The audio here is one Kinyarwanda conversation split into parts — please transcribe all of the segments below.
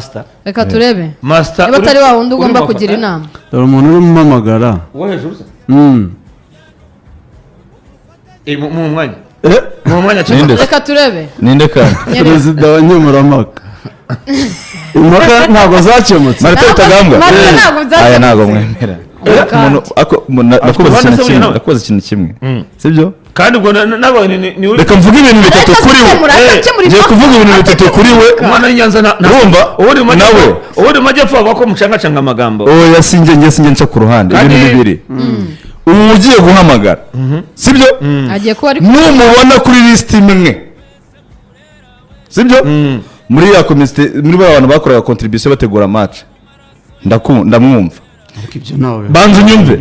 master reka turebe master niba atari wa wundi ugomba kugira inama dore umuntu uri mumamagara wo hejuru se mu mwanya mu mwanya reka turebe ninde kandi perezida wa nkemurampaka impaka ntabwo zakemutse Martin Rutagambwa aya ntabwo mwemera nakoze ikintu kimwe sibyo kandi ubwo nabo ni reka mvuge ibintu bitatu kuri we ngiye kuvuga ibintu bitatu kuri we umwana w'Inyanza urumva nawe uri majyepfo avuga ko mucangacanga amagambo oya sinjye nca ku ruhande ibintu bibiri ubu ugiye guhamagara sibyo numubona kuri lisiti imwe sibyo muri ya komite muri ba bantu bakoraga contribution bategura match ndamwumva banza unyumve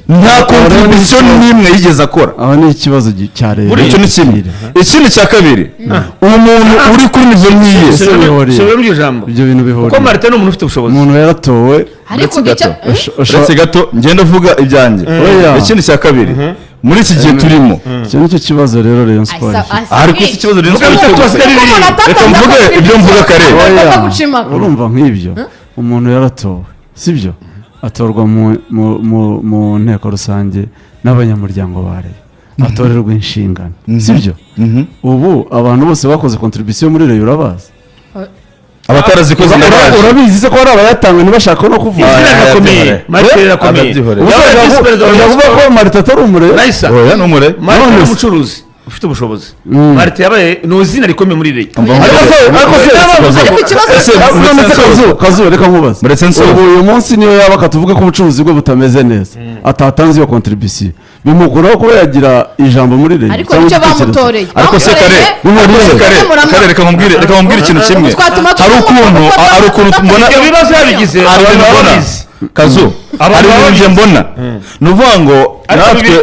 nta contribution n'imwe yigeze akora aho ni ikibazo cya leta icyo ni kimwe ikindi cya kabiri umuntu uri kuri nivo nkiye ibyo bintu bihuriye kuko Martin ni umuntu ufite ubushobozi umuntu yaratowe uretse gato ngenda uvuga ibyanjye ikindi cya kabiri muri iki gihe turimo icyo nicyo kibazo rero Rayon Sport ariko iki kibazo Rayon Sport reka mvuge ibyo mvuga kare urumva nk'ibyo umuntu yaratowe sibyo atorwa mu nteko rusange n'abanyamuryango ba Rayon atorerwa inshingano sibyo ubu abantu bose bakoze contribution muri Rayon urabazi abatarazi urabizi se ko hari abayatanga ntibashaka no kuvuga Martin irakomeye uravuga ko Martin atari umure oya ni umure Martin ni umucuruzi ufite ubushobozi Martin yabaye no zina rikomeye muri Rayon kazu reka nkubaze ubu uyu munsi niyo yaba akatuvuga ko ubucuruzi bwe butameze neza atatanze iyo contribution bimukuraho kuba yagira ijambo muri Rayon ariko nicyo bamutoreye ariko se kare reka nkubwire ikintu kimwe hari ukuntu mbona ibyo bibazo yabigize kazu hari ibintu mbona ni uvuga ngo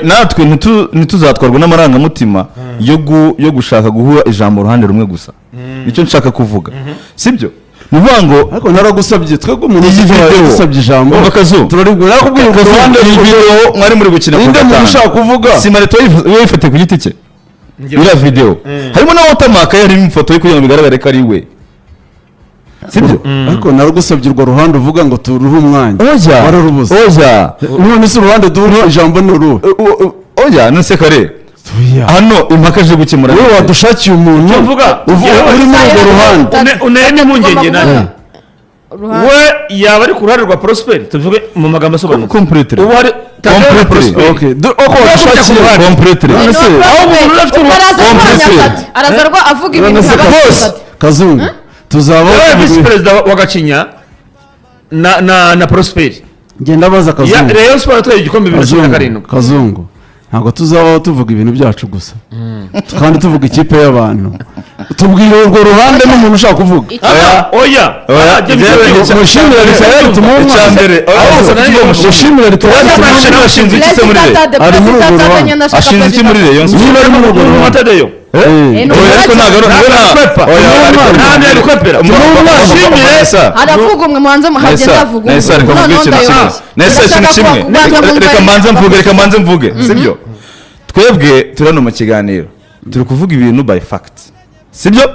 natwe ntituzatwarwa n'amarangamutima yo gushaka guhura ijambo uruhande rumwe gusa nicyo nshaka kuvuga sibyo ni uvuga ngo ariko naragusabye twebwe umuntu usabye ijambo turaribwira nakubwira ngo ruhande video mwari muri gukina inde muntu ushaka kuvuga si Marito yifate ku giti cye iriya video harimo na watermark yari mu foto yo kugira ngo bigaragare ko ari we sibyo ariko naragusabye urwo ruhande uvuga ngo turuhe umwanya wararubuze none se uruhande duhura ijambo ni uruhe nose kare hano impaka je gukemura wowe wadushakiye umuntu uri muri urwo ruhande unene impungenge nawe we yaba ari ku ruhande rwa Prosper tuvuge mu magambo asobanutse completely ubu hari okay oko wadushakiye completely aho umuntu afite arazarwa avuga ibintu by'abandi Kazungu tuzaba vice president wa Gacinya na Prosper ngenda baza Kazungu Rayon Sport atwaye igikombe 2007 Kazungu ntabwo tuzabaho tuvuga ibintu byacu gusa kandi tuvuga ikipe y'abantu tubwire urwo ruhande n'umuntu ushaka kuvuga oya mushimira Israel tumumwa mushimira Israel ashinzwe iki muri ari muri urwo ruhande ashinzwe iki muri Rayon niba ari muri urwo ruhande Tadeyo ariko aravuga umwe muhanze muhagenda avuga reka manze mvuge sibyo twebwe turano mu kiganiro turi kuvuga ibintu by fact sibyo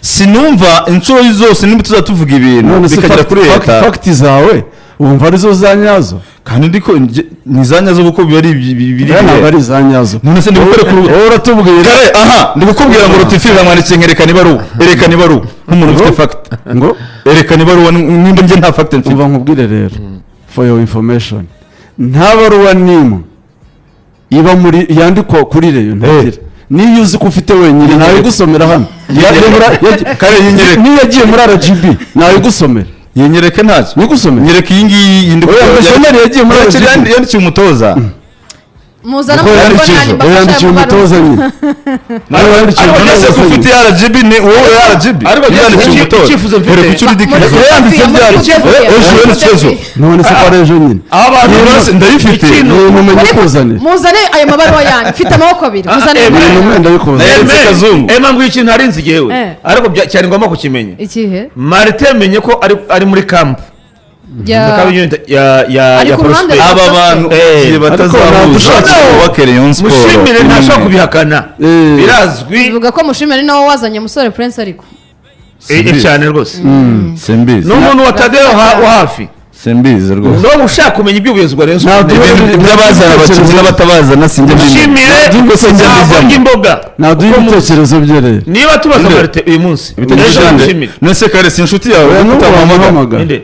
sinumva inshuro zose nimba tuzatuvuga ibintu bikagera kuri leta fact zawe umva arizo zanyazo kandi ndiko nizanyazo kuko biri ntabwo ari zanyazo none se ndikore kuri uratubwira kare ndikukubwira ngo rutifira mwanditse nkerekana ibaru nk'umuntu ufite fact ngo erekana ibaruwa nimba nge nta fact mfite uva nkubwire rero for your information nta baruwa nimwe iba muri yandikwa kuri Rayon ntagira niyo uzi ko ufite wenyine nawe gusomera hano kare yinyereka niyo yagiye muri RGB nawe gusomera yenyereke ntacyo nigusomera nyereka iyi ngiyi yindi yagiye muri RGB yandikiye umutoza muzana mu rwanda yandikiye umutoza nyine nawe yandikiye umutoza ko ufite RGB ni wowe RGB yandikiye umutoza icyifuzo mfite kuki ridikira yanditse byari none se kwa rejo nyine abantu ndayifite mumenye kuzanira muzane ayo mabaruwa yanyu mfite amaboko abiri muzane mwenda bikuzanira Kazungu mvu ikintu harinze igihewe ariko cyari ngomba kukimenya ikihe Martin amenye ko ari muri camp ya Prosper aba bantu batazahuza bakere Rayon Sport mushimire ntashaka kubihakana birazwi bivuga ko mushimire nawe wazanye musore Prince ariko cyane rwose simbizi n'umuntu wa Tadeo wa hafi simbizi rwose no ushaka kumenya iby'ubuyobozi bwa Rayon Sports by'abazana abakinnyi n'abatabazana sinjye dushimire imboga naduha ibitekerezo bye rero niba tubaza Marite uyu munsi dushimire nese kare si inshuti yawe utamuhamagara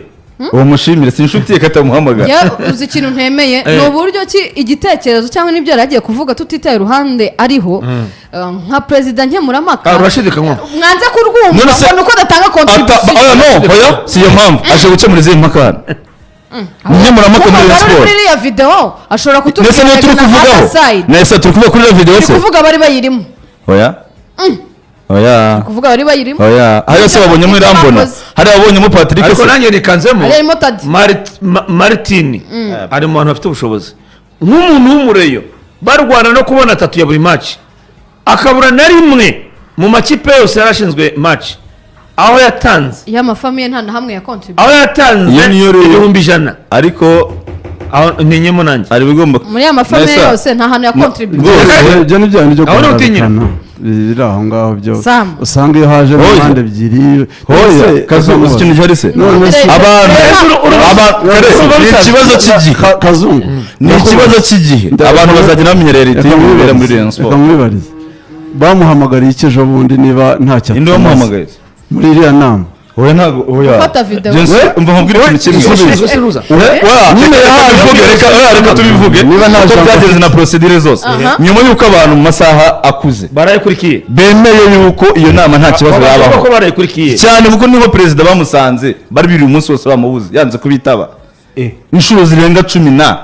uwo mushimire si inshuti ye katamuhamagara uzi ikintu ntemeye ni uburyo ki igitekerezo cyangwa n'ibyo yari agiye kuvuga tutitaye iruhande ariho nka perezida nkemurampaka urashidikanywa mwanze kurwumva ngo nuko adatanga contribution oya si iyo mpamvu aje gukemura izi mpaka nkemurampaka muri Rayon Sports muri iriya video ashobora kutubwira nese turi kuvugaho nese turi kuvuga kuri iyo video se kuvuga bari bayirimo oya kuvuga bari bayirimo hariya se babonyemo irambona hariya babonyemo Patrick ariko nanjye nikanzemo harimo Tadi Martin ari mu bantu bafite ubushobozi nk'umuntu w'umureyo barwana no kubona 3 ya buri match akabura na rimwe mu makipe yose yarashinzwe match aho yatanze y'amafamiye nta na hamwe ya contribute aho yatanze 100,000 ariko aho ninyemo nanjye ari bigomba muri y'amafamiye yose nta hantu ya contribute ibyo ni byo byo kugaragara biri aho ngaho byo usanga iyo haje mu mpande ebyiri kazungu ikintu cyari se abantu ni ikibazo cy'igihe kazungu ni ikibazo cy'igihe abantu bazagenda bamenyerera iti bibera muri Rayon Sports bakamwibariza bamuhamagariye iki ejo bundi niba ntacyo indi bamuhamagaye muri iriya nama oya ntago oya fata video umva nkubwira ikintu kimwe nyine yahavuge reka tubivuge niba ntaje byageze na procedure zose nyuma yuko abantu mu masaha akuze barayikurikiye bemeye yuko iyo nama nta kibazo yabaho ko barayikurikiye cyane kuko niho perezida bamusanze bari biri umunsi wose bamubuze yanze kubitaba inshuro zirenga 10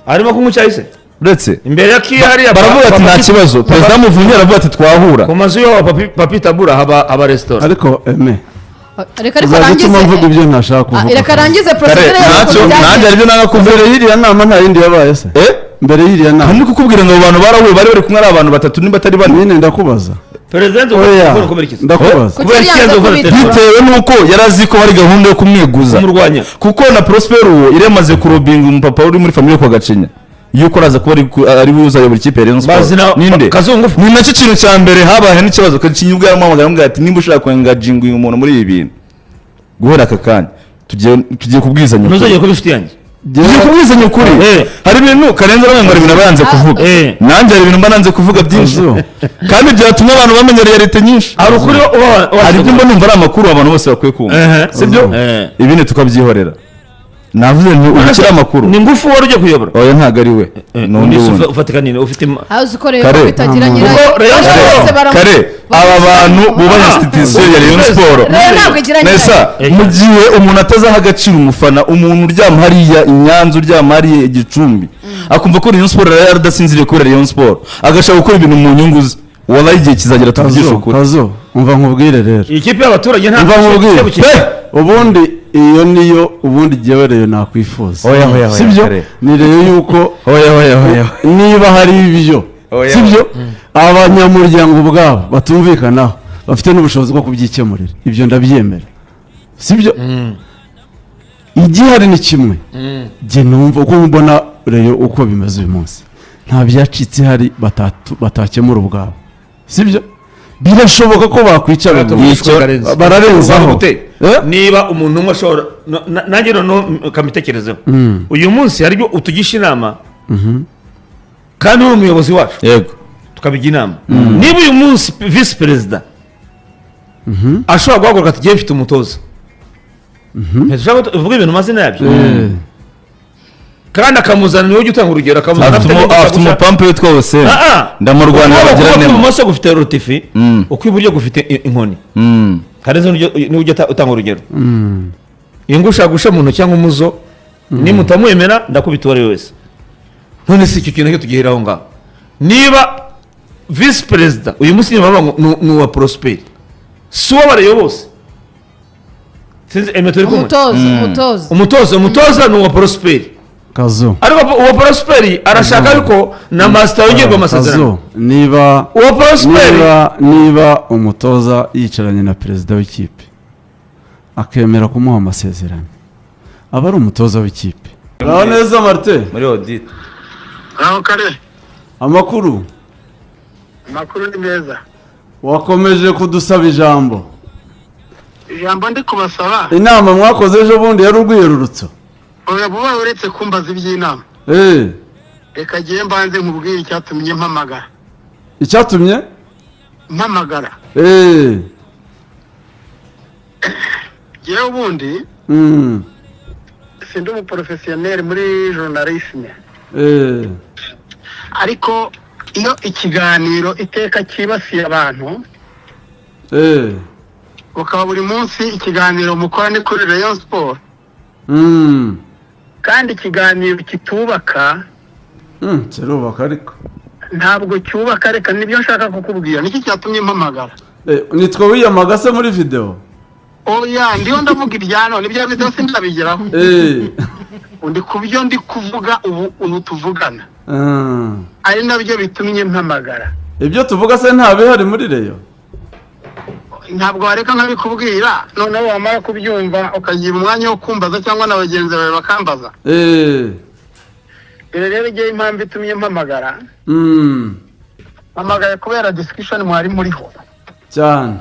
arimo kumucyahise uretse imbere ya kiyari baravuga ati nta kibazo perezida muvunnye aravuga ati twahura ku mazu yo papi tabura haba restaurant ariko reka rangize mvuga ibyo ntashaka kuvuga reka rangize procedure ntacyo nanjye aribyo nanga kuvuga y'iriya nama nta yindi yabaye se mbere y'iriya nama ndi kukubwira ngo abantu barahuye bari kumwe ari abantu batatu nimba atari bane nyine ndakubaza president ndakubaza bitewe nuko yarazi ko hari gahunda yo kumweguza kumurwanya kuko na Prosper uwo iremaze kurobinga umupapa uri muri famille kwa Gacinya yuko araza kuba ari buza yo buri kipe ya Rayon Sports ninde kazungu ni nacyo kintu cya mbere habaye n'ikibazo Gacinya ubwo yamuhamagara amubwira ati nimba ushaka kwengajinga uyu muntu muri ibi bintu guhera aka kanya tugiye kubwizanya ukuri ntuzajye kuba inshuti yanjye tugiye kubwizanya ukuri hari ibintu Karenzi arangwa ibintu bayanze kuvuga nanjye hari ibintu mba nanze kuvuga byinshi kandi byatumye abantu bamenya realite nyinshi hari ukuri hari ibyo mbona numva ari amakuru abantu bose bakwiye kumva sibyo ibindi tukabyihorera navuze ni ukira amakuru ni ngufu wari ugiye kuyobora oya ntago ari we nundi ufatika nini ufite hazi ukoreye ko bitagira nyirayo kare aba bantu bubaha institution ya Rayon Sports nesa mu gihe umuntu atazaha agaciro umufana umuntu uryama hariya inyanza uryama hariya igicumbi akumva ko Rayon Sports yaradasinziriye kuri Rayon Sports agashaka gukora ibintu mu nyungu ze wallahi igihe kizagera tuvugisha ukuri kazo umva nkubwire rero ikipe y'abaturage nta umva nkubwire ubundi iyo niyo ubundi jewe rero nakwifuza sibyo ni rero yuko niba hari ibyo sibyo abanyamuryango ubwabo batumvikanaho bafite n'ubushobozi bwo kubyikemurira ibyo ndabyemera sibyo igihari ni kimwe jye numva uko mbona rero uko bimeze uyu munsi nta byacitse hari batakemura ubwabo sibyo birashoboka ko bakwicara bararenzaho niba umuntu umwe ashobora nanjye noneho kamitekerezeho uyu munsi hari ibyo utugisha inama kandi uri umuyobozi wacu yego tukabijya inama niba uyu munsi visi perezida ashobora guhaguruka ati ngiye mfite umutoza uvuga ibintu amazina yabyo kandi akamuzana niwe ujya utanga urugero afite umupampe we twose ndamurwanira bagira nemo ibumoso gufite rotifi uko iburyo gufite inkoni karenze niwe ujya utanga urugero iyo ngo ushaka gusha mu ntoki cyangwa umuzo nimutamwemera ndakubita uwo ari we wese none si icyo kintu cyo tugihera aho ngaho niba visi perezida uyu munsi niba ni uwa Prosper si uwo barayo bose umutoza ni uwa Prosper kazo ariko uwo Prosper arashaka yuko na master yongerwa amasezerano niba uwo Prosper niba umutoza yicaranye na perezida w'ikipe akemera kumuha amasezerano aba ari umutoza w'ikipe naho neza Martin muri audit aho kare amakuru ni meza wakomeje kudusaba ijambo ijambo ndi kubasaba inama mwakoze ejo bundi yari urwiyerurutso buba uretse kumbaza iby'inama reka ngiye mbanze nkubwire icyatumye mpamagara mpamagara ngewe ubundi sindi umuporofesiyoneri muri journalisme ariko iyo ikiganiro iteka cyibasiye abantu ukaba buri munsi ikiganiro mukora ni kuri Rayon Sport kandi ikiganiro kitubaka kirubaka ariko ntabwo cyubaka, reka nibyo nshaka kukubwira niki cyatumye mpamagara. Nitwa wiyamaga se muri video oya ndiho ndavuga ibyano nibyo video sindabigeraho undi kubyo ndi kuvuga ubu tuvugana ari nabyo bitumye mpamagara. Ibyo tuvuga se ntabihari muri Rayon ntabwo wareka nkabikubwira noneho wamara kubyumva ukagira umwanya wo kumbaza cyangwa na bagenzi bawe bakambaza. Rero igihe impamvu itumye mpamagara mpamagaye kubera discussion mwari muriho cyane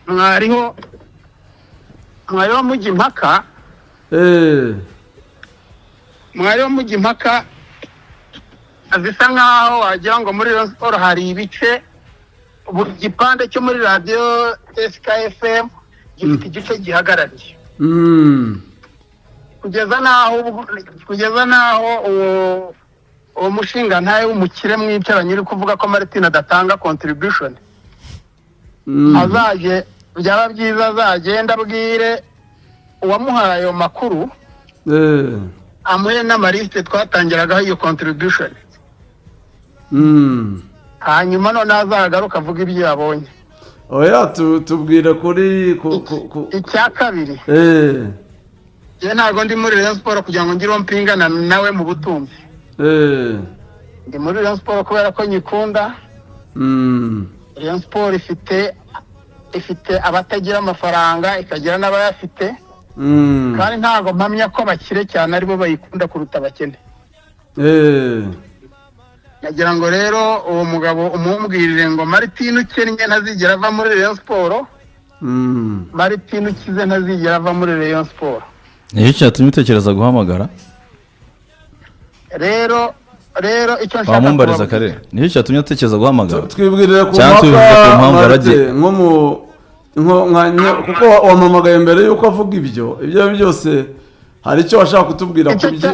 mwariho mujya impaka mwariho mujya impaka azisa nkaho wagira ngo muri Rayon Sport hari ibice buri gipande cyo muri radio SKFM gifite igice gihagarariye kugeza naho uwo mushinga ntaye w'umukire mwicaranye uri kuvuga ko Martin adatanga contribution azaje byaba byiza azagenda abwire uwamuhaye ayo makuru amuhe n'amaliste twatangiragaho iyo contribution hanyuma none azagaruka avuga ibyo yabonye. Oya tubwire kuri icya kabiri je ntago ndi muri Rayon Sport kugira ngo ngire mpingana nawe mu butumbi ndi muri Rayon Sport kubera ko nyikunda. Rayon Sport ifite abatagira amafaranga ikagira n'abayafite kandi ntago mpamya ko bakire cyane aribo bayikunda kuruta abakene. Nagira ngo rero uwo mugabo umumbwirire ngo Martin ukennye ntazigera ava muri Rayon Sport. Martin ukize ntazigera ava muri Rayon Sport. Niyo cyatumye utekereza guhamagara? Rero icyo nshaka wamumbariza kare. Niyo cyatumye utekereza guhamagara? Twibwirira ku mpaka kuko wamamagaye mbere yuko avuga ibyo byose hari icyo washaka kutubwira ku byo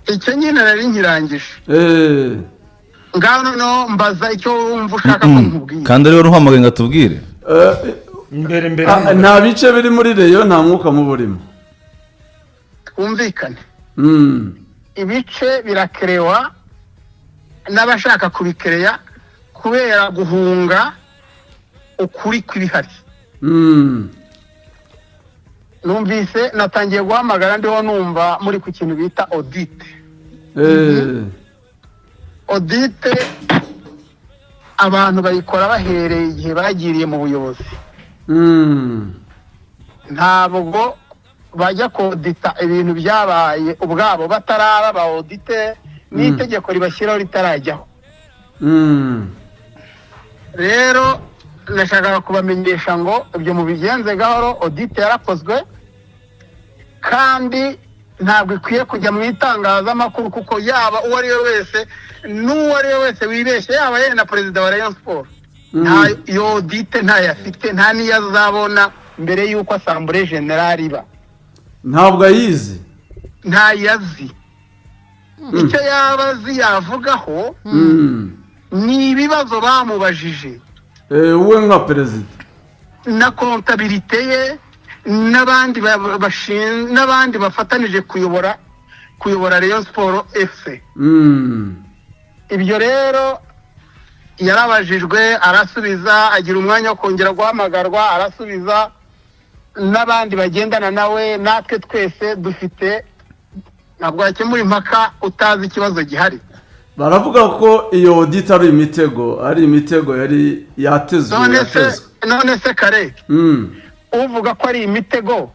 icyo nyine nari nkirangije. Ngaho noneho mbaza icyo wumva ushaka kumubwira. Kandi rero uhamagaye ngatubwire. Mbere nta bice biri muri Rayon nta mwuka muburimo. Twumvikane. Ibice birakerewa n'abashaka kubikereya kubera guhunga ukuri kw'ibihari. Numvise natangiye guhamagara ndiho numva muri ku kintu bita audit. Audit abantu bayikora bahereye igihe bagiriye mu buyobozi. Ntabwo bajya kodita ibintu byabaye ubwabo bataraba ba audite n'itegeko ribashyiraho ritarajyaho. Rero nashakaga kubamenyesha ngo ibyo mu bigenze gahoro audit yarakozwe kandi ntabwo ikwiye kujya mu itangazamakuru kuko yaba uwo ari we wese wibeshye yaba yenda perezida wa Rayon Sport nta yo audit ntayafite nta niyo azabona mbere y'uko assemblée générale iba. Ntabwo ayizi ntayazi icyo yabazi yavugaho ni ibibazo bamubajije uwe nka perezida na comptabilité ye n'abandi bafatanije kuyobora Rayon Sport FC. Ibyo rero yarabajijwe arasubiza agira umwanya wo kongera guhamagarwa arasubiza n'abandi bagendana nawe natwe twese dufite ntabwo yakemura impaka utazi ikibazo gihari. Baravuga ko iyo audit ari imitego yari yatezwe. None se kare uvuga ko ari imitego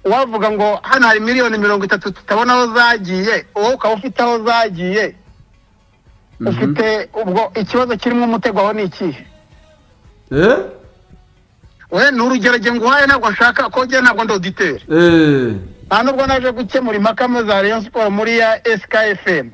wavuga ngo hano hari miliyoni 30 tutabona aho zagiye wowe ukaba ufite aho zagiye ufite ubwo ikibazo kirimo umutego aho ni ikihe? we ni urugero nguhaye ntabwo nshaka ko njye ntabwo ndi auditeur nta nubwo naje gukemura impaka za Rayon Sport muri ya SKFM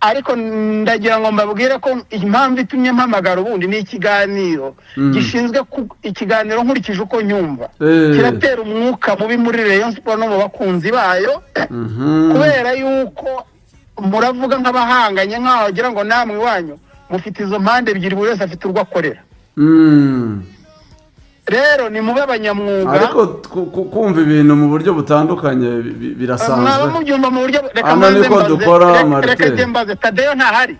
ariko ndagira ngo mbabwire ko impamvu itumye mpamagara ubundi ni ikiganiro gishinzwe ikiganiro nkurikije uko nyumva kiratera umwuka mubi muri Rayon Sport no mu bakunzi bayo kubera yuko muravuga nk'abahanganye nk'aho wagira ngo namwe iwanyu mufite izo mpande ebyiri buri wese afite urwo akorera rero ni mube abanyamwuga ariko kumva ibintu mu buryo butandukanye birasanzwe mubyumva mu buryo niko dukora reka mbaze Tadeyo ntahari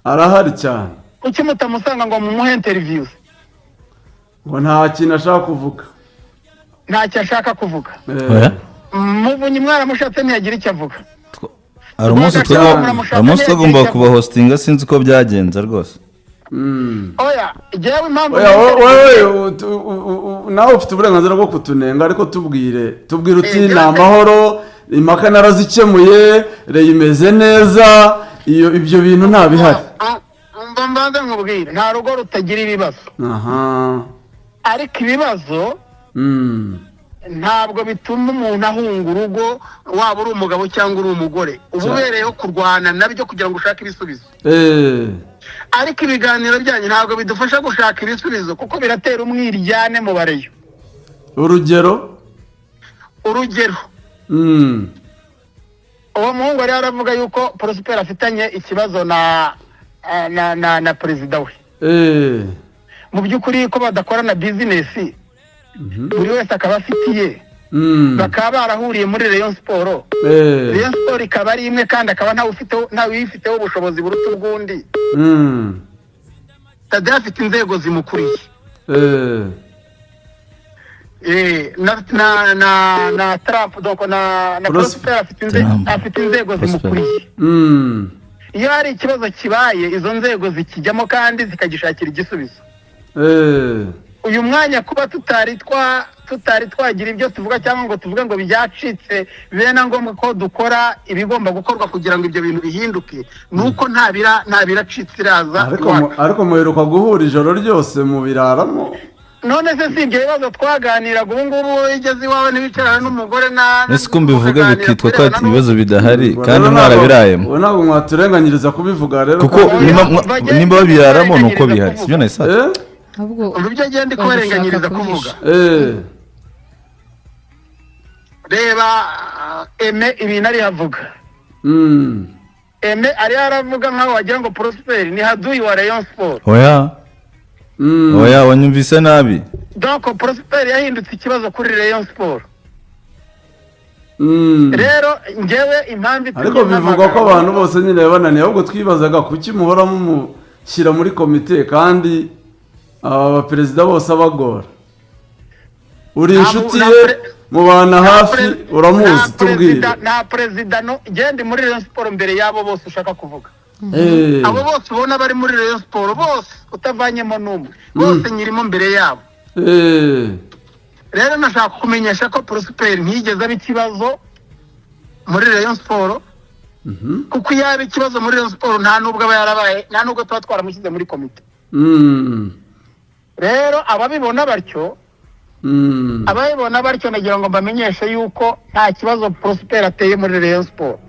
arahari cyane kuki mutamusanga ngo mumuhe interviews ngo nta kintu ashaka kuvuga ntacyo ashaka kuvuga muvunyi mwaramushatse ntiyagira icyo avuga hari umunsi tugomba kuba hostinga sinzi uko byagenze rwose oya jewe impamvu nawe ufite uburenganzira bwo kutunenga ariko tubwire uti ni amahoro impaka narazikemuye Reyo imeze neza ibyo bintu nta bihari mbanze nkubwire nta rugo rutagira ibibazo ariko ibibazo ntabwo bituma umuntu ahunga urugo waba uri umugabo cyangwa uri umugore uba ubereyeho kurwana nabyo kugira ngo ushake ibisubizo ariko ibiganiro byanyu ntabwo bidufasha gushaka ibisubizo kuko biratera umwiryane mu bareyo urugero uwo muhungu yari aravuga yuko Prosper afitanye ikibazo na perezida we mu by'ukuri ko badakorana bizinesi buri wese akaba afitiye bakaba barahuriye muri Rayon Sport Rayon Sport ikaba ari imwe kandi akaba ntawe uyifiteho ubushobozi buruta ubwundi Tadeyo afite inzego zimukuriye na Trump donc na Prosper afite inzego zimukuriye iyo hari ikibazo kibaye izo nzego zikijyamo kandi zikagishakira igisubizo uyu mwanya kuba tutari twagira ibyo tuvuga cyangwa ngo tuvuge ngo byacitse bene ngombwa ko dukora ibigomba gukorwa kugira ngo ibyo bintu bihinduke nuko nta biracitse iraza ariko muheruka guhura ijoro ryose mu biraramo none se si ibyo bibazo twaganiraga ubu ngubu igeze iwawe ntibicarana n'umugore ese ko mbivuga bikitwa ko ibibazo bidahari kandi mwarabirayemo ubu ntabwo mwaturenganyiriza kubivuga rero kuko nimba babiraramo ni uko bihari sibyo nahise uburyo agenda ikubarenganyiriza kuvuga reba Eme ibintu ari havuga Eme ari aravuga nkaho wagira ngo Prosper ni haduyi wa Rayon Sport oya wanyumvise nabi donc Prosper yahindutse ikibazo kuri Rayon Sport rero njyewe impamvu ariko bivugwa ko abantu bose nyine bananiye ahubwo twibazaga kuki muhora mumushyira muri komite kandi abaperezida bose abagora uri inshuti ye mubana hafi uramuzi tubwire nta perezida genda muri Rayon Sport mbere yabo bose ushaka kuvuga abo bose ubona bari muri Rayon Sport bose utavanyemo n'umwe bose nyirimo mbere yabo rero nashaka kumenyesha ko Prosper ntiyigeze aba ikibazo muri Rayon Sport kuko iyo ari ikibazo muri Rayon Sport nta nubwo aba yarabaye nta nubwo tuba twaramushyize muri komite rero ababibona batyo nagira ngo mbamenyeshe yuko nta kibazo Prosper ateye muri Rayon Sport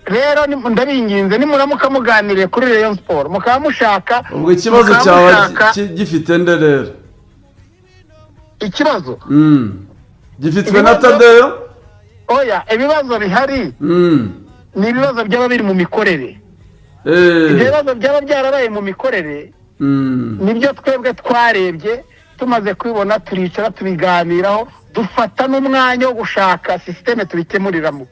rero ndabinginze nimuramuka muganiriye kuri Rayon Sport mukaba mushaka ubwo ikibazo cyawe gifite nde rero ikibazo gifitwe na Tadeyo oya ibibazo bihari ni ibibazo byaba biri mu mikorere ibibazo byaba byarabaye mu mikorere nibyo twebwe twarebye tumaze kubibona turicara tubiganiraho dufata n'umwanya wo gushaka sisiteme tubikemuriramo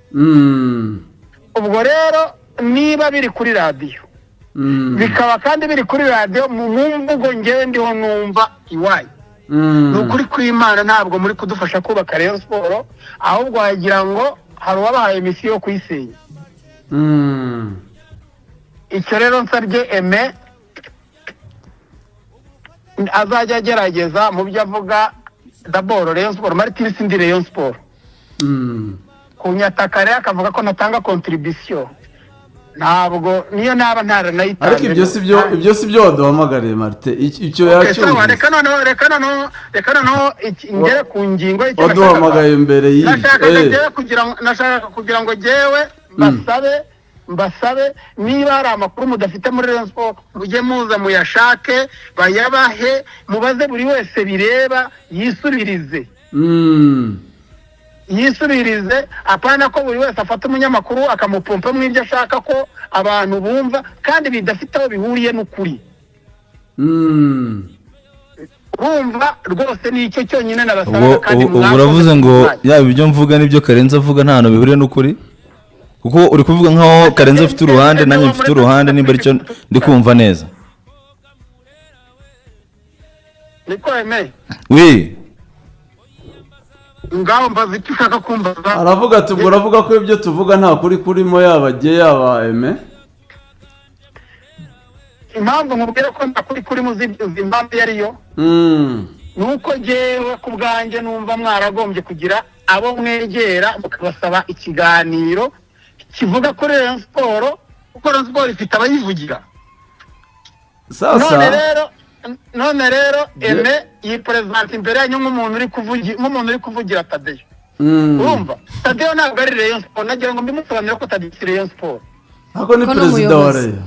ubwo rero niba biri kuri radiyo bikaba kandi biri kuri radiyo mu mvugo ngewe ndiho numva iwayo ni ukuri kw'Imana ntabwo muri kudufasha kubaka Rayon Sport ahubwo wagira ngo hari uwabahaye misiyo yo kuyisenya icyo rero nsabye Eme azajya agerageza mu byo avuga d'abord Rayon Sport Martin sindi Rayon Sport kunyataka rero akavuga ko natanga contribution ntabwo niyo naba ntaranayitanga. ariko ibyo si byo waduhamagariye Martin, icyo yacyumvise. reka noneho ngere ku ngingo y'icyo waduhamagaye mbere nashaka kugira ngo jyewe mbasabe niba hari amakuru mudafite muri Rayon Sport mujye muza muyashake bayabahe, mubaze buri wese bireba yisubirize apana ko buri wese afata umunyamakuru akamupompa mu ibyo ashaka ko abantu bumva kandi bidafite aho bihuriye n'ukuri. urumva rwose ni icyo cyonyine nabasaba. kandi uravuze ngo yaba ibyo mvuga n'ibyo Karenzi avuga nta hantu bihuriye n'ukuri, kuko uri kuvuga nkaho Karenzi afite uruhande nanjye mfite uruhande, nimba aricyo ndi kumva neza. niko Aime ngaho mbaza icyo ushaka kumbaza. aravuga ati ubwo uravuga ko ibyo tuvuga nta kuri kurimo, yaba jye yaba Aime. impamvu nkubwira ko nta kuri kurimo impamvu yariyo nuko jyewe ku bwanjye numva mwaragombye kugira abo mwegera mukabasaba ikiganiro kivuga kuri Rayon Sport, kuko Rayon Sport ifite abayivugira. none rero Aime yipresenta imbere yanyu nk'umuntu uri kuvugira Tadeyo. urumva Tadeyo ntabwo ari Rayon Sport, nagira ngo mbimusobanurire ko Tadeyo si Rayon Sport. Ako ni perezida wa Rayon.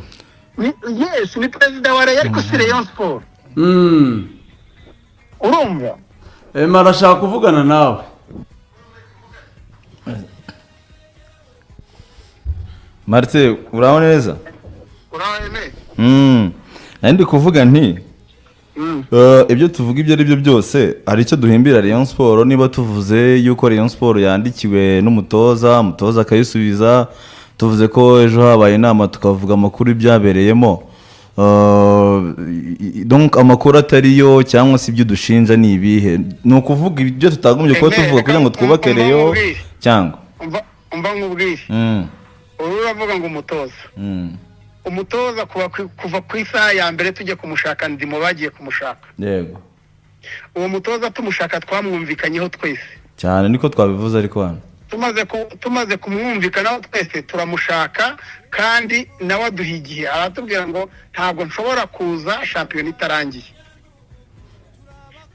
Yes, ni perezida wa Rayon ariko si Rayon Sport. urumva Aime arashaka kuvugana nawe. Martin urabona neza? Aime ndi kuvuga nti ibyo tuvuga ibyo ari byo byose hari icyo duhimbira Rayon Sport. Niba tuvuze yuko Rayon Sport yandikiwe n'umutoza akayisubiza, tuvuze ko ejo habaye inama tukavuga amakuru ibyabereyemo, donc amakuru atariyo cyangwa se ibyo dushinja ni ibihe? Ni ukuvuga ibyo tutagombye kuba tuvuga kugira ngo twubake Rayon cyangwa umva nkubwire. uravuga ngo umutoza kuva ku isaha ya mbere tujye kumushaka ndimo bagiye kumushaka. Yego. uwo mutoza tumushaka twamwumvikanyeho twese cyane, niko twabivuze. ariko hano tumaze kumwumvikanaho twese turamushaka, kandi nawe aduha igihe aratubwira ngo ntabwo nshobora kuza shampiyona itarangiye.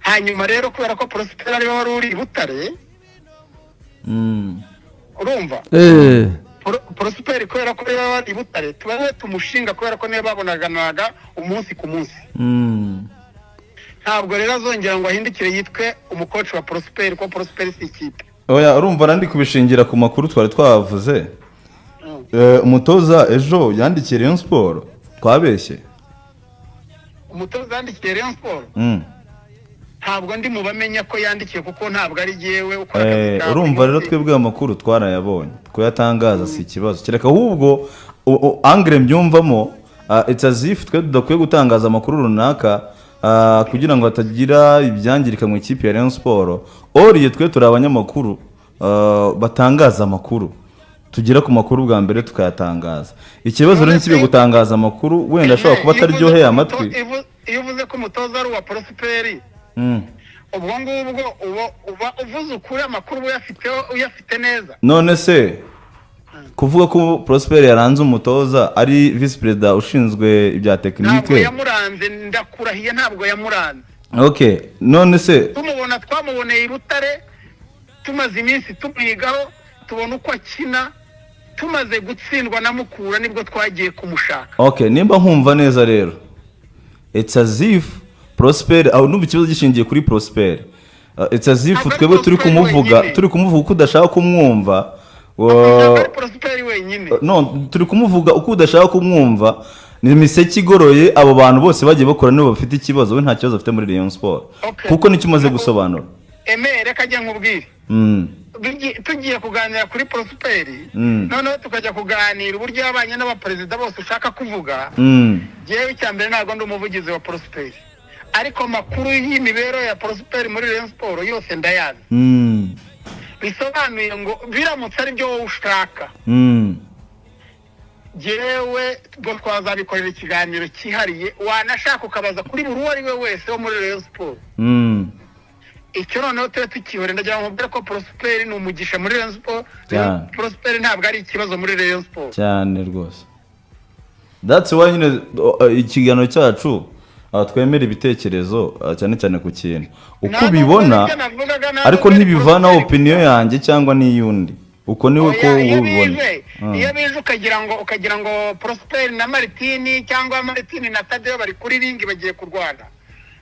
hanyuma rero kubera ko Prosper ariwe wari uri i Butare, urumva Prosper kubera ko ariwe wari i Butare tubaze tumushinga kubera ko niyo babonaganaga umunsi ku munsi. ntabwo rero azongera ngo ahindukire yitwe umukoci wa Prosper, ko Prosper si ikipe. oya, urumva nandi kubishingira ku makuru twari twavuze. umutoza ejo yandikiye Rayon Sport, twabeshye. umutoza yandikiye Rayon Sport ntabwo ndi mu bamenya ko yandikiye, kuko ntabwo ari jyewe ukora akazi. urumva rero twebwe amakuru twarayabonye, kuyatangaza si ikibazo, kereka ahubwo angre mbyumvamo it's as if twe tudakwiye gutangaza amakuru runaka kugira ngo hatagira ibyangirika mu ikipe ya Rayon Sport. Oriye twe turi abanyamakuru batangaza amakuru, tugira ku makuru bwa mbere tukayatangaza. Ikibazo rero ntikibe gutangaza amakuru wenda ashobora kuba ataryoheye amatwi. iyo uvuze ko umutoza ari uwa Prosper, ubwo ngubwo uba uvuze ukuri amakuru uyafite neza. none se kuvuga ko Prosper yaranze umutoza ari vice president ushinzwe ibya tekinike, ntabwo yamuranze, ndakurahiye ntabwo yamuranze. okay, none se twamuboneye i Butare, tumaze iminsi tumwigaho, tubona uko akina, tumaze gutsindwa na Mukura nibwo twagiye kumushaka. okay, nimba nkumva neza rero it's as if Prosper aho numva ikibazo gishingiye kuri Prosper. It's as if twebwe turi kumuvuga uko udashaka kumwumva. Prosper wenyine no, turi kumuvuga uko udashaka kumwumva. Ni imiseke igoroye, abo bantu bose bagiye bakora nibo bafite ikibazo, we nta kibazo afite muri Rayon Sport. Kuko nicyo umaze gusobanura. Reka njya nkubwire. tugiye kuganira kuri Prosper, noneho tukajya kuganira uburyo yabanye n'abaperezida bose ushaka kuvuga. Jewe cyambere ntago ndi umuvugizi wa Prosper, ariko makuru y'imibero ya Prosper muri Rayon Sport yose ndayazi. Bisobanuye ngo biramutse ari byo wowe ushaka, jewe bwo twazabikorera ikiganiro cyihariye, wanashaka ukabaza kuri buri uwo ari we wese wo muri Rayon Sport. Icyo noneho tuba tukihore, ndagira ngo mbere ko Prosper ni umugisha muri Rayon Sport. Prosper ntabwo ari ikibazo muri Rayon Sport cyane rwose. that's why nyine ikiganiro cyacu twemera ibitekerezo cyane cyane ku kintu uko ubibona ariko ntibivanaho opinion yanjye cyangwa n'iyundi uko niwe ko ubibona iyo bije ukagira ngo Prosper na Martini cyangwa Martini na Tadeo bari kuri ringi bagiye kurwana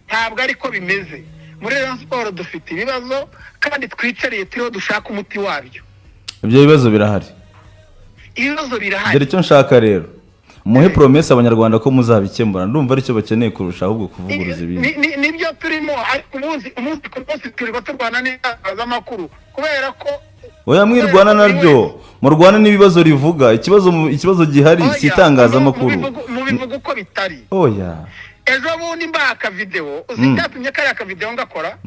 ntabwo ariko bimeze muri Rayon Sport dufite ibibazo kandi twicariye turiho dushaka umuti wabyo ibyo bibazo birahari dore icyo nshaka rero muhe promesse abanyarwanda ko muzabikemura ndumva aricyo bakeneye kurusha ahubwo kuvuguruza ibintu nibyo turimo umunsi ku munsi turiba turwana n'itangazamakuru kubera ko oya mwirwana naryo mu Rwanda n'ibibazo rivuga ikibazo gihari si itangazamakuru mubivuga uko bitari oya ejo bundi mbaka video uzitatumye kari aka video ngakora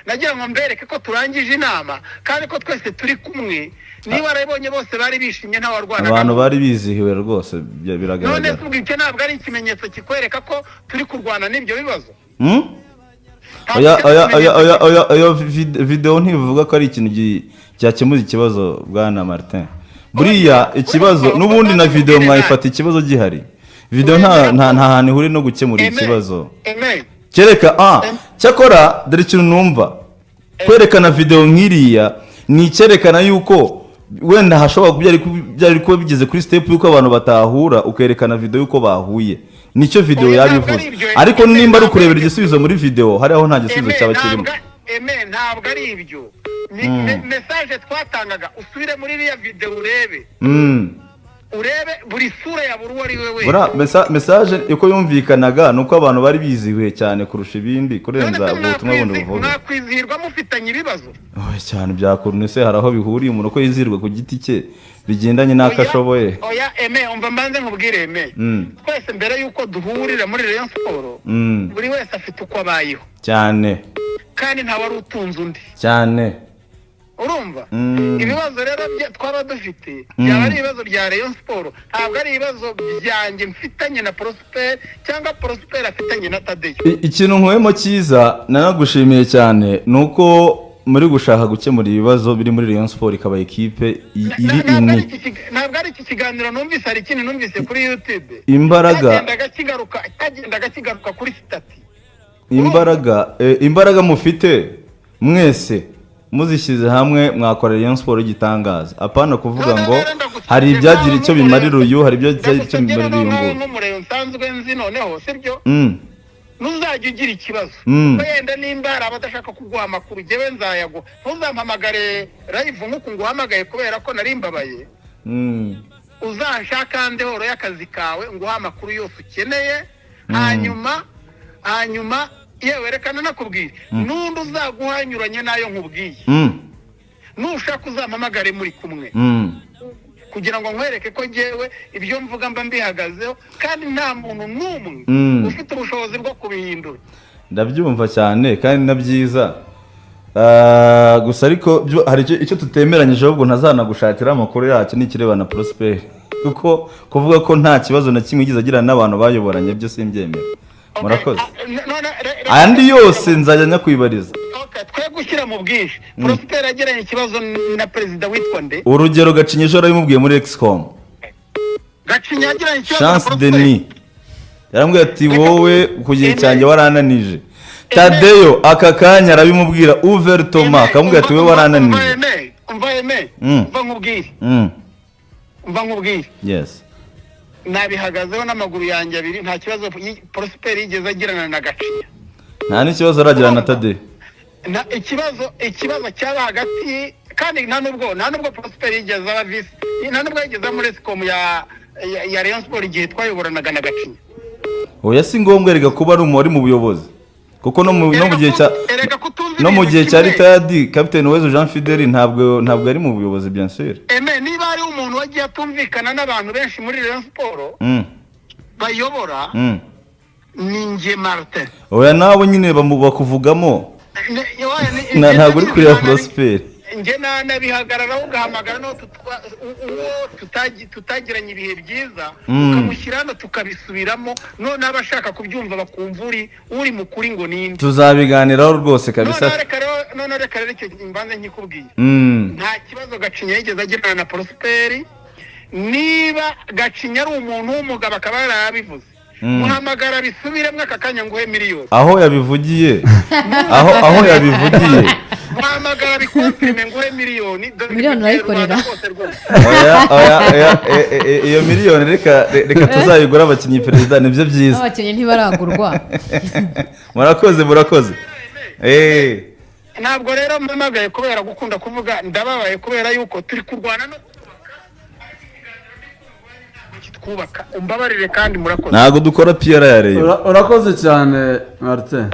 nagira ngo mbereke ko turangije inama kandi ko twese turi kumwe niba arabonye bose bari bishimye nta warwana abantu bari bizihiwe rwose biragaragara none tubwike ntabwo ari ikimenyetso kikwereka ko turi kurwana n'ibyo bibazo oya video ntibivuga ko ari ikintu cyakemuza ikibazo bwana Martin buriya ikibazo n'ubundi na video mwayifata ikibazo gihari video nta hantu ihuri no gukemura ikibazo kereka cyakora dore ikintu numva kwerekana video nk'iriya ni cyerekana yuko wenda hashobora byari kuba bigeze kuri step yuko abantu batahura ukerekana video yuko bahuye nicyo video yabivuze ariko nimba ari ukurebera igisubizo muri video hari aho nta gisubizo cyaba kirimo ntabwo ari ibyo message twatangaga usubire muri iriya video urebe buri sura ya buri wari wewe bura message uko yumvikanaga nuko abantu bari bizihiwe cyane kurusha ibindi kurenza ubutumwa bundi buvuga nakwizihirwa mufitanye ibibazo cyane byakurune se haraho bihuriye umuntu ko yizirwa ku giti cye bigendanye n'akashoboye oya umva mbanze nkubwire twese mbere yuko duhurira muri Rayon Sport buri wese afite uko abayeho cyane kandi nta wari utunze undi cyane urumva ibibazo rero twaba dufite byaba ari ibibazo bya Rayon Sport ntabwo ari ibibazo byanjye mfitanye na Prosper cyangwa Prosper afitanye na Tadeo ikintu nkuyemo cyiza nanagushimiye cyane nuko muri gushaka gukemura ibibazo biri muri Rayon Sport ikaba equipe iri imwe ntabwo ari iki kiganiro numvise hari ikindi numvise kuri YouTube imbaraga kagenda kigaruka kuri stati imbaraga mufite mwese muzishyize hamwe mwakora Rayon Sport igitangaza apana kuvuga ngo hari ibyagira icyo bimarira uyu hari ibyagira icyo bimarira uyu ngo n'umurero nsanzwe nzi noneho sibyo ntuzajya ugira ikibazo wenda nimba hari abadashaka kuguha amakuru jyewe nzayago ntuzampamagare live nk'uko nguhamagaye kubera ko nari mbabaye uzanshaka ande horo y'akazi kawe nguha amakuru yose ukeneye hanyuma yewe rekana nakubwira n'undi uzaguhanyuranye nayo nkubwiye nushaka uzampamagare muri kumwe kugira ngo nkwereke ko jyewe ibyo mvuga mba mbihagazeho kandi nta muntu n'umwe ufite ubushobozi bwo kubihindura ndabyumva cyane kandi na byiza gusa ariko hari icyo tutemeranyije ahubwo ntazanagushakira amakuru yacyo n'ikireba na Prosper kuko kuvuga ko nta kibazo na kimwe yigeze agirana n'abantu bayoboranye byo simbyemera murakoze andi yose nzajya nyakwibariza twe gushyira mu bwinshi Prosper agiranye ikibazo na perezida witwa nde urugero Gacinya ejo yarabimubwiye muri Excom Gacinya agiranye ikibazo Chance Denis yarambwiye ati wowe ku gihe cyanjye warananije Tadeo aka kanya arabimubwira ouvertement akamubwira ati wowe warananije umva nkubwire yes nabihagazeho n'amaguru yanjye abiri nta kibazo Prosper yigeze agirana na Gacinya nta n'ikibazo aragirana na Tadeo ikibazo cyaba hagati kandi nta nubwo Prosper yigeze aba visi nta nubwo yigeze muri Excom ya Rayon Sport igihe twayoboranaga na Gacinya oya si ngombwa erega kuba ari umuri mu buyobozi kuko no mu gihe cya retired Captain Wezo Jean Fidel ntabwo ari mu buyobozi bien sûr niba ari umuntu wagiye atumvikana n'abantu benshi muri Rayon Sport bayobora ni nge Martin oya nawe nyine bakuvugamo ntabwo uri kureba Prosper nge nabihagararaho ugahamagara no tutagiranye ibihe byiza ukamushyira hano tukabisubiramo none abashaka kubyumva bakumva uri mukuri ngo ninde tuzabiganiraho rwose kabisa none reka rero icyo mbanze nkikubwiye nta kibazo Gacinya yigeze agirana na Prosper niba Gacinya ari umuntu w'umugabo akaba yarabivuze muhamagara bisubiremo aka kanya nguhe miliyoni aho yabivugiye aho yabivugiye muhamagara bikonfirme nguhe miliyoni miliyoni urayikorera iyo miliyoni reka tuzayigura abakinnyi perezida nibyo byiza abakinnyi ntibaragurwa murakoze ntabwo rero mpamagaye kubera gukunda kuvuga ndababaye kubera yuko turi kurwana no twubaka umbabarire kandi murakoze ntabwo dukora piyara ya reyo urakoze cyane Martin.